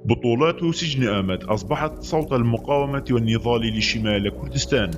بطولات سجن آمد أصبحت صوت المقاومة والنضال لشمال كردستان.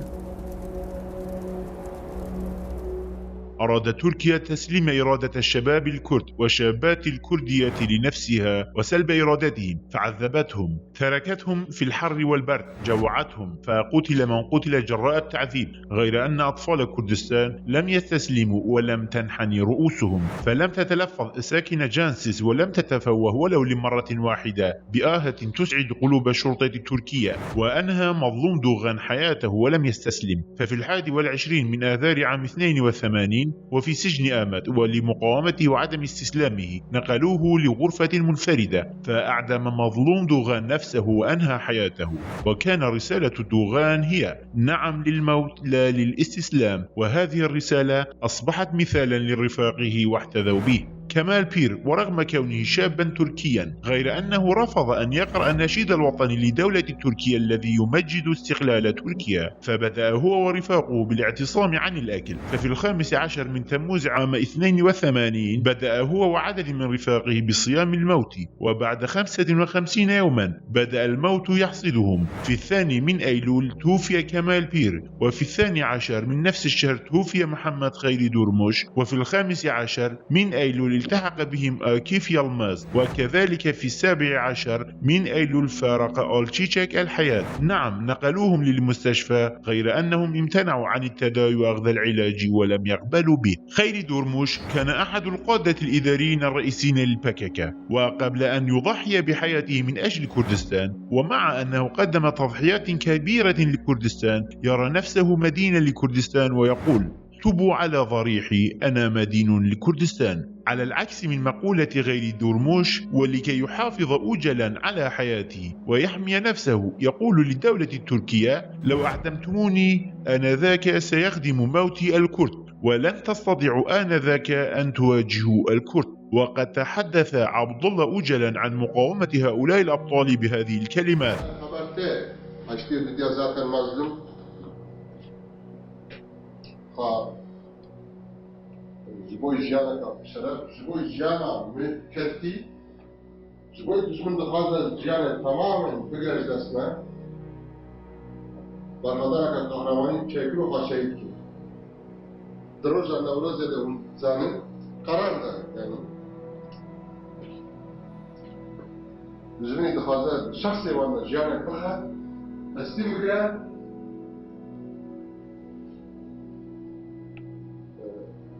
أرادت تركيا تسليم إرادة الشباب الكرد والشابات الكردية لنفسها وسلب إرادتهم، فعذبتهم، تركتهم في الحر والبرد، جوعتهم، فقتل من قتل جراء التعذيب، غير أن أطفال كردستان لم يستسلموا ولم تنحني رؤوسهم، فلم تتلفظ ساكنة جانسيس ولم تتفوه ولو لمرة واحدة بآهة تسعد قلوب الشرطة التركية، وأنهى مظلوم دوغان حياته ولم يستسلم. ففي 21 من آذار عام 82 وفي سجن آمد ولمقاومته وعدم استسلامه نقلوه لغرفة منفردة، فأعدم مظلوم دوغان نفسه وأنهى حياته. وكان رسالة دوغان هي نعم للموت لا للاستسلام، وهذه الرسالة أصبحت مثالا لرفاقه واحتذوا به. كمال بير ورغم كونه شابا تركيا غير أنه رفض أن يقرأ النشيد الوطني لدولة تركيا الذي يمجد استقلال تركيا، فبدأ هو ورفاقه بالاعتصام عن الأكل. ففي 15 من تموز عام 82 بدأ هو وعدد من رفاقه بصيام الموت، وبعد 55 يوما بدأ الموت يحصدهم. في 2 من أيلول توفي كمال بير، وفي 12 من نفس الشهر توفي محمد خيري دورموش، وفي 15 من أيلول التحق بهم آكيف يلماز، وكذلك في 17 من أيلول فارق أولتشيتشك الحياة. نعم نقلوهم للمستشفى غير أنهم امتنعوا عن التداوي وأخذ العلاج ولم يقبلوا به. خيري دورموش كان أحد القادة الإداريين الرئيسيين للبككة، وقبل أن يضحي بحياته من أجل كردستان، ومع أنه قدم تضحيات كبيرة لكردستان، يرى نفسه مدينا لكردستان ويقول اكتبوا على ضريحي أنا مدين لكردستان، على العكس من مقولة غير دورموش. ولكي يحافظ أوجلا على حياته ويحمي نفسه يقول للدولة التركية لو أعدمتموني آنذاك سيخدم موتي الكرد، ولن تستطيعوا آنذاك أن تواجهوا الكرد. وقد تحدث عبد الله أوجلا عن مقاومة هؤلاء الأبطال بهذه الكلمات. Zboj žana kapışarak, zboj žana müfetti, zboj düşmunda fazla žane tamamen bıgajlasına, barkadara kahramanın çekri o şehit ki. Droja Nevrozede zanın karar da yani. Üzerine de fazla şahs evanlar žane kaha, esti mügre,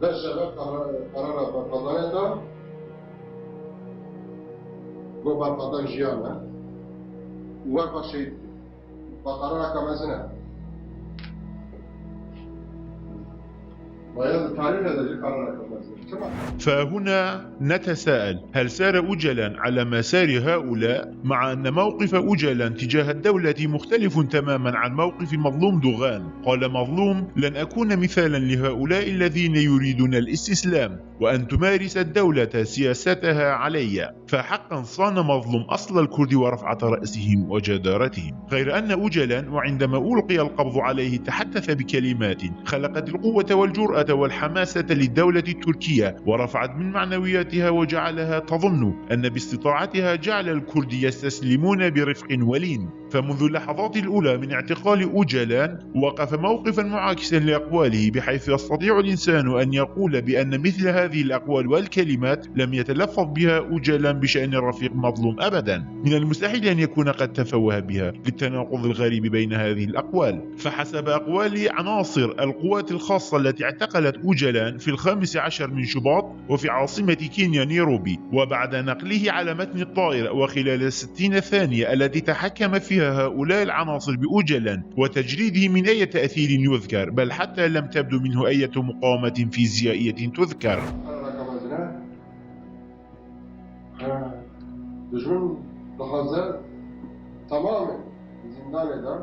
Beşşebe karara barkadan da bu barkadan jiyana uvar başaydı bakarara kamezine bayağı tarih edecek karara kamezine. فهنا نتساءل هل سار أوجلا على مسار هؤلاء مع أن موقف أوجلا تجاه الدولة مختلف تماما عن موقف مظلوم دوغان؟ قال مظلوم لن أكون مثالا لهؤلاء الذين يريدون الاستسلام وأن تمارس الدولة سياستها علي، فحقا صان مظلوم أصل الكرد ورفعة رأسهم وجدارتهم. غير أن أوجلا وعندما ألقي القبض عليه تحدث بكلمات خلقت القوة والجرأة والحماسة للدولة التركية ورفعت من معنوياتها وجعلها تظن أن باستطاعتها جعل الكرد يستسلمون برفق ولين. فمنذ اللحظات الأولى من اعتقال أوجلان وقف موقفا معاكسا لأقواله، بحيث يستطيع الإنسان أن يقول بأن مثل هذه الأقوال والكلمات لم يتلفظ بها أوجلان بشأن الرفيق مظلوم أبدا. من المستحيل أن يكون قد تفوه بها للتناقض الغريب بين هذه الأقوال. فحسب أقوال عناصر القوات الخاصة التي اعتقلت أوجلان في 15 من شباط وفي عاصمة كينيا نيروبي، وبعد نقله على متن الطائرة وخلال 60 ثانية التي تحكم فيها هؤلاء العناصر بأوجلان وتجريده من أي تأثير يذكر، بل حتى لم تبدو منه أي مقاومة فيزيائية تذكر. Düşman daha tamamen zindan eden,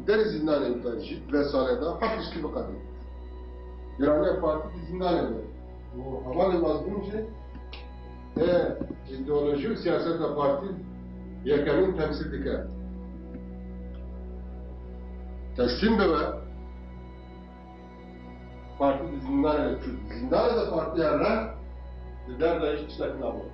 der zindan eden vesairede hafif gibi kadın. İran'ya parti zindan eder. Bu havalı mazlumca ideoloji ve siyaset parti yakamin temsil diker. Teslim de ve parti zindan eder. Zindan eder parti yerler der de hiç işletin alır.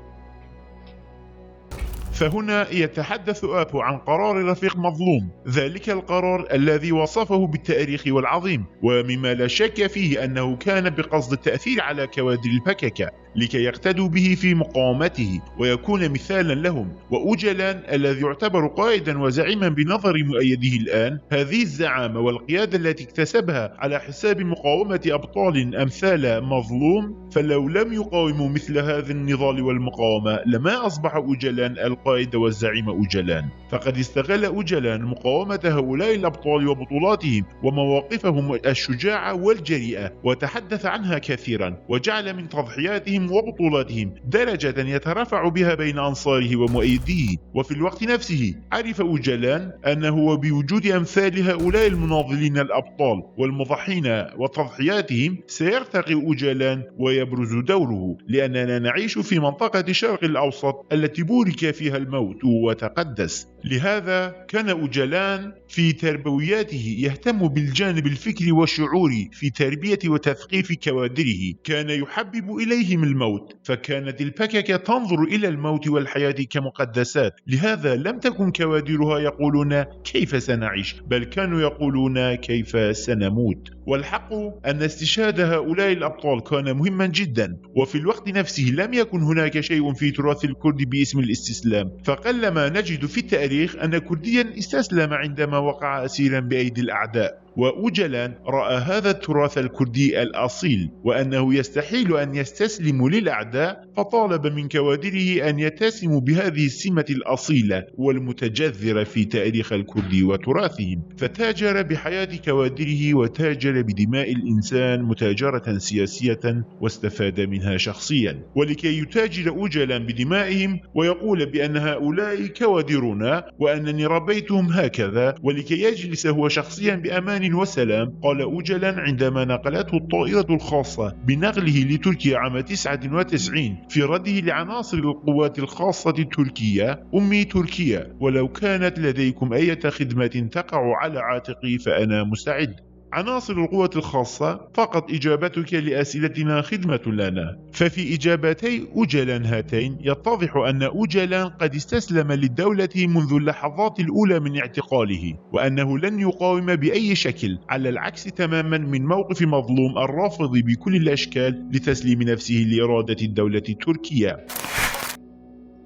فهنا يتحدث آبو عن قرار رفيق مظلوم، ذلك القرار الذي وصفه بالتاريخ والعظيم، ومما لا شك فيه أنه كان بقصد التأثير على كوادر البككة لكي يقتدوا به في مقاومته ويكون مثالا لهم. وأوجلان الذي يعتبر قائدا وزعيما بنظر مؤيديه الآن، هذه الزعامة والقيادة التي اكتسبها على حساب مقاومة أبطال أمثال مظلوم، فلو لم يقاوموا مثل هذا النضال والمقاومة لما أصبح أوجلان القائد والزعيم أوجلان. فقد استغل أوجلان مقاومة هؤلاء الأبطال وبطولاتهم ومواقفهم الشجاعة والجريئة وتحدث عنها كثيرا، وجعل من تضحياتهم وبطولاتهم درجة يترفع بها بين أنصاره ومؤيديه. وفي الوقت نفسه عرف أوجلان أنه وبوجود أمثال هؤلاء المناضلين الأبطال والمضحين وتضحياتهم سيرتقي أوجلان ويبرز دوره، لأننا نعيش في منطقة شرق الأوسط التي بورك فيها الموت وتقدس. لهذا كان أوجلان في تربوياته يهتم بالجانب الفكري والشعوري في تربية وتثقيف كوادره، كان يحبب إليهم الموت، فكانت البككة تنظر إلى الموت والحياة كمقدسات. لهذا لم تكن كوادرها يقولون كيف سنعيش، بل كانوا يقولون كيف سنموت. والحق أن استشهاد هؤلاء الأبطال كان مهما جدا، وفي الوقت نفسه لم يكن هناك شيء في تراث الكرد باسم الاستسلام، فقلما نجد في التاريخ أن كرديا استسلم عندما وقع أسيرا بأيدي الأعداء. وأوجلان رأى هذا التراث الكردي الأصيل وأنه يستحيل أن يستسلم للأعداء، فطالب من كوادره أن يتسموا بهذه السمة الأصيلة والمتجذرة في تاريخ الكرد وتراثهم، فتاجر بحياة كوادره وتاجر بدماء الإنسان متاجرة سياسية واستفاد منها شخصيا. ولكي يتاجر أوجلان بدمائهم ويقول بأن هؤلاء كوادرنا وأنني ربيتهم هكذا، ولكي يجلس هو شخصيا بأمان وسلام، قال أوجلان عندما نقلته الطائرة الخاصة بنقله لتركيا عام 99 في رده لعناصر القوات الخاصة التركية: أمي تركيا، ولو كانت لديكم أي خدمة تقع على عاتقي فأنا مستعد. عناصر القوة الخاصة فقط إجابتك لأسئلتنا خدمة لنا. ففي إجابتي أوجلان هاتين يتضح أن أوجلان قد استسلم للدولة منذ اللحظات الأولى من اعتقاله، وأنه لن يقاوم بأي شكل، على العكس تماما من موقف مظلوم الرافض بكل الأشكال لتسليم نفسه لإرادة الدولة التركية.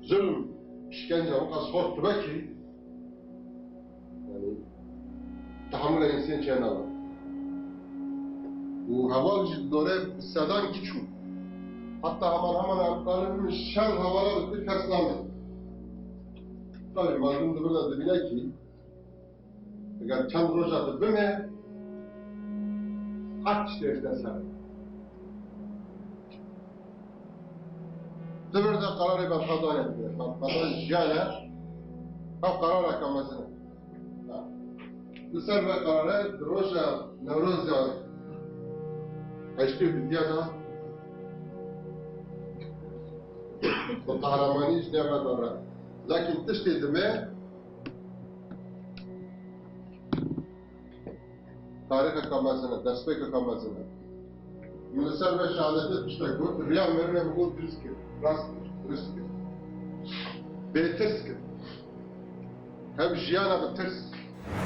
ظلم işkence o kadar sorttu ki yani tahammül insan cenabı. Bu hava ciddileri sadan kiçu. Hatta hemen aktarılmış şen havalar bir kaslandı. Tabii mazlum da burada bile ki eğer çand rojadı bime kaç dersten sen. Zıbırda kararı ben kadan ettiler. Kadan jale hep karar akamasını. Bu sefer kararı roja Nevruz'da عشتي في الديانة والقهرمانيش نعمة ضرة لكن تشتي دماء تاريخك كما سنة دستيك كما سنة من السبب شعلتي تشتكوت الرياض مرنا بقول ترسكي راسك ترسكي بيترسكي هم جيانا بترس.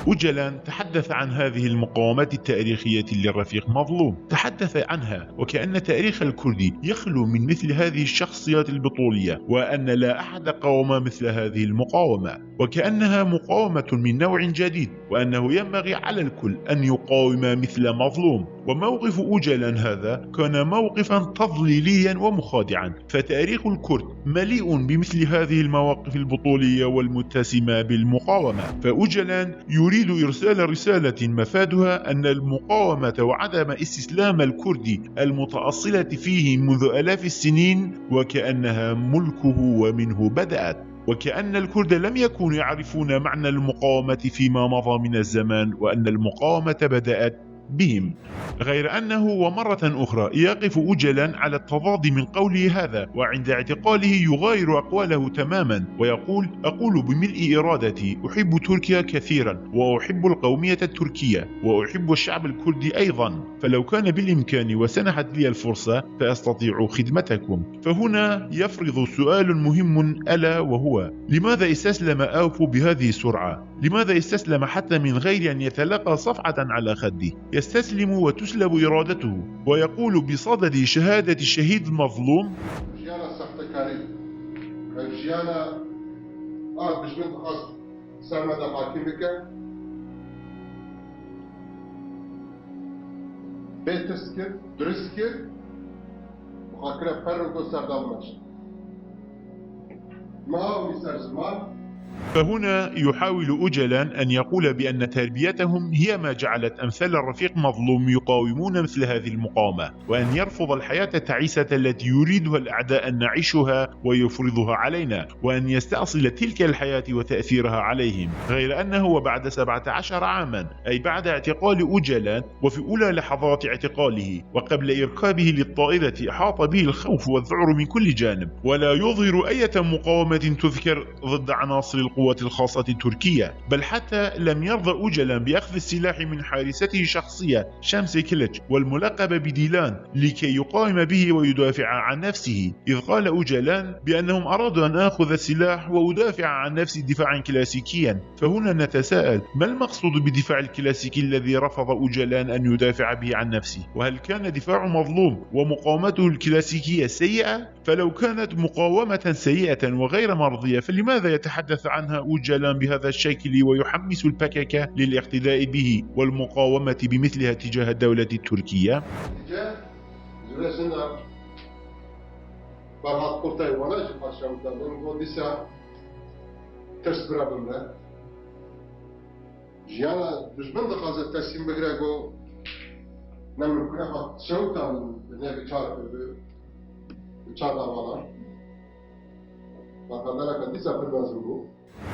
أوجلان تحدث عن هذه المقاومات التاريخية للرفيق مظلوم، تحدث عنها وكأن تاريخ الكردي يخلو من مثل هذه الشخصيات البطولية، وأن لا أحد قاوم مثل هذه المقاومة، وكأنها مقاومة من نوع جديد، وأنه ينبغي على الكل أن يقاوم مثل مظلوم. وموقف أوجلان هذا كان موقفا تضليليا ومخادعا، فتاريخ الكرد مليء بمثل هذه المواقف البطولية والمتسمة بالمقاومة. فأوجلان يريد إرسال رسالة مفادها أن المقاومة وعدم استسلام الكرد المتأصلة فيه منذ آلاف السنين وكأنها ملكه ومنه بدأت، وكأن الكرد لم يكونوا يعرفون معنى المقاومة فيما مضى من الزمان، وأن المقاومة بدأت بهم، غير أنه ومرة أخرى يقف أجلا على التضاد من قوله هذا، وعند اعتقاله يغاير أقواله تماما ويقول: أقول بملء إرادتي أحب تركيا كثيرا، وأحب القومية التركية، وأحب الشعب الكردي أيضا، فلو كان بالإمكان وسنحت لي الفرصة فأستطيع خدمتكم. فهنا يفرض سؤال مهم ألا وهو: لماذا استسلم آبو بهذه السرعة؟ لماذا استسلم حتى من غير أن يتلقى صفعة على خده؟ يستسلم وتسلب إرادته ويقول بصدد شهادة الشهيد المظلوم: جيانا سختكاري جيانا بجمن خاص سرمدا حاكمك بيتسكر درسكر محاكرة فرقو سردامش ما هو يسر زمان. فهنا يحاول أجلا أن يقول بأن تربيتهم هي ما جعلت أمثال الرفيق مظلوم يقاومون مثل هذه المقاومة، وأن يرفض الحياة التعيسة التي يريدها الأعداء أن نعيشها ويفرضها علينا، وأن يستأصل تلك الحياة وتأثيرها عليهم، غير أنه وبعد 17 عاما، أي بعد اعتقال أجلا وفي أولى لحظات اعتقاله وقبل إركابه للطائرة، أحاط به الخوف والذعر من كل جانب، ولا يظهر أي مقاومة تذكر ضد عناصر القوات الخاصة التركية، بل حتى لم يرضى أجلا بأخذ السلاح من حارسته الشخصية شمس كليتش والملقب بديلان لكي يقاوم به ويدافع عن نفسه، إذ قال أجلان بأنهم أرادوا أن آخذ السلاح وأدافع عن نفسي دفاعا كلاسيكيا. فهنا نتساءل: ما المقصود بالدفاع الكلاسيكي الذي رفض أجلان أن يدافع به عن نفسه؟ وهل كان دفاع مظلوم ومقاومته الكلاسيكية سيئة؟ فلو كانت مقاومة سيئة وغير مرضية فلماذا يتحدث عنها أجلان بهذا الشكل ويحمس البككة للاقتداء به والمقاومة بمثلها تجاه الدولة التركية؟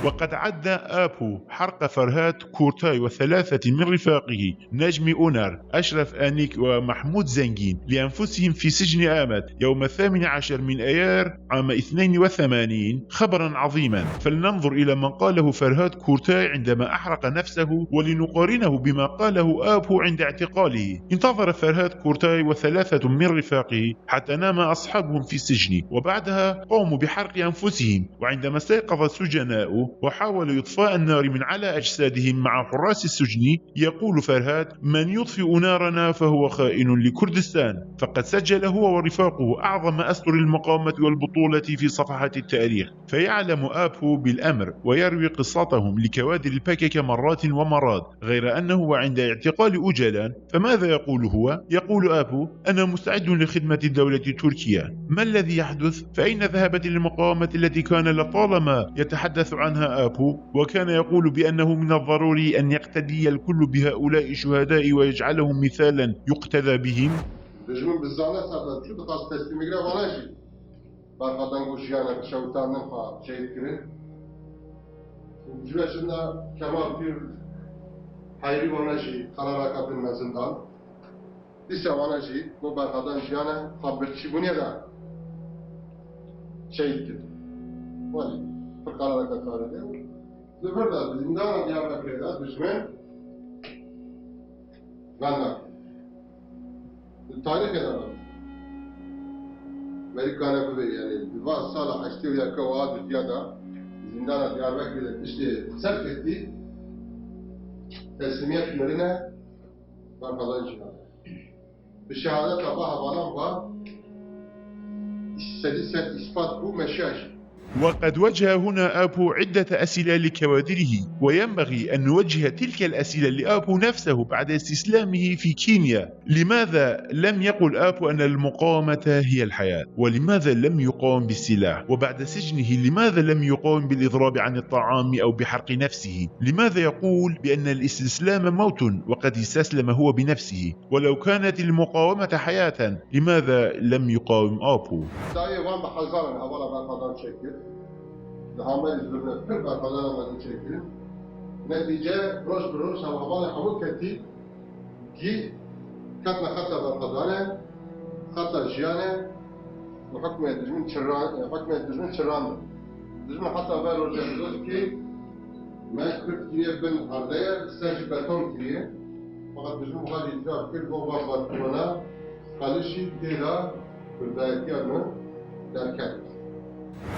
وقد عد آبو حرق فرهاد كورتاي وثلاثة من رفاقه نجم أونار، أشرف آنيك ومحمود زنجين لأنفسهم في سجن آمد يوم 18 من أيار عام 82 خبرا عظيما. فلننظر إلى من قاله فرهاد كورتاي عندما أحرق نفسه ولنقارنه بما قاله آبو عند اعتقاله. انتظر فرهاد كورتاي وثلاثة من رفاقه حتى نام أصحابهم في السجن، وبعدها قاموا بحرق أنفسهم، وعندما استيقظ السجناء وحاولوا إطفاء النار من على أجسادهم مع حراس السجن، يقول فرهاد: من يطفئ نارنا فهو خائن لكردستان. فقد سجل هو ورفاقه أعظم أسطر المقاومة والبطولة في صفحة التاريخ، فيعلم آبو بالأمر ويروي قصتهم لكوادر البكك مرات ومرات، غير أنه عند اعتقال أجلان فماذا يقول هو؟ يقول آبو: أنا مستعد لخدمة الدولة التركية. ما الذي يحدث؟ فأين ذهبت المقاومة التي كان لطالما يتحدث عنها آبو، وكان يقول بأنه من الضروري أن يقتدي الكل بهؤلاء الشهداء ويجعلهم مثالا يقتدى بهم؟ رجمن بالزانة سادة شو تخص تستميقرا واناجي برخدان قوشيانا شوتانن فا شهيد كرين جواشنا كمال فير حيري واناجي قرارا قبل مزندان لسا واناجي بو برخدان جيانا خبرتشي بنيا دا شهيد كرين والي فقرارا قبل زفردا زندان ديابا كريدا دجمن غانا التاريخ هذا أمريكا نقول يعني ببعض صالح اشتري كواد زيادة زندان ديابكر اشتري سرقتي تسمية مرينا برقدان جهاد بشهادة طبعا بانام استدسة إثبات بو مشاش. وقد وجه هنا آبو عدة أسئلة لكوادره، وينبغي أن نوجه تلك الأسئلة لآبو نفسه بعد استسلامه في كينيا. لماذا لم يقل آبو أن المقاومة هي الحياة؟ ولماذا لم يقاوم بالسلاح؟ وبعد سجنه لماذا لم يقاوم بالإضراب عن الطعام أو بحرق نفسه؟ لماذا يقول بأن الاستسلام موت وقد استسلم هو بنفسه؟ ولو كانت المقاومة حياة لماذا لم يقاوم آبو؟ دهامه izbirine pir barxadan çekilir. Netice roş bir roş havalı hamur ketti. كي كاتنا خطة بالقضانة خطة جيانة وحكمة دجمن شران حكمة دجمن شران دجمن حتى بالو جهزوز كي ما يكرت كريه بن هردية ساجي باتون كريه فقط دجمن غادي يتجاب كل بوبا باتونا قالشي تيدا بالبايتيانو داركات.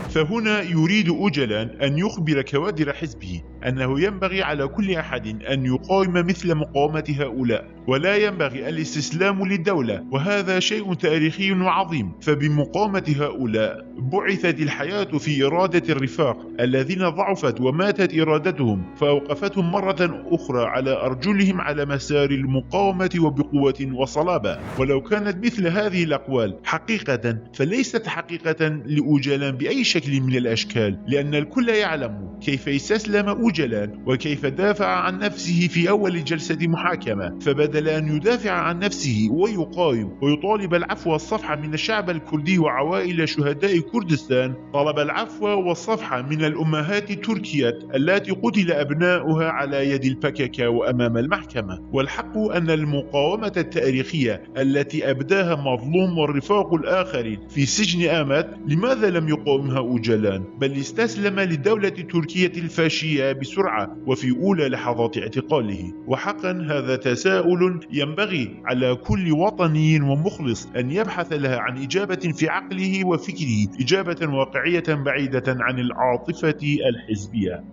فهنا يريد أوجلان أن يخبر كوادر حزبه أنه ينبغي على كل أحد أن يقاوم مثل مقاومة هؤلاء، ولا ينبغي الاستسلام للدولة، وهذا شيء تاريخي وعظيم. فبمقاومة هؤلاء بعثت الحياة في إرادة الرفاق الذين ضعفت وماتت إرادتهم، فأوقفتهم مرة أخرى على أرجلهم على مسار المقاومة وبقوة وصلابة. ولو كانت مثل هذه الأقوال حقيقة فليست حقيقة لأوجلان بأي شكل من الأشكال، لأن الكل يعلم كيف استسلم أوجلان وكيف دافع عن نفسه في أول جلسة محاكمة. فبدل أن يدافع عن نفسه ويقاوم ويطالب العفو والصفح من الشعب الكردي وعوائل شهداء كردستان، طلب العفو والصفح من الأمهات التركيات التي قتل أبناؤها على يد البككة وأمام المحكمة. والحق أن المقاومة التاريخية التي أبداها مظلوم والرفاق الآخرين في سجن آمات، لماذا لم يقاومها أوجلان بل استسلم للدولة التركية الفاشية بسرعة وفي أولى لحظات اعتقاله؟ وحقا هذا تساؤل ينبغي على كل وطني ومخلص أن يبحث لها عن إجابة في عقله وفكره، إجابة واقعية بعيدة عن العاطفة الحزبية.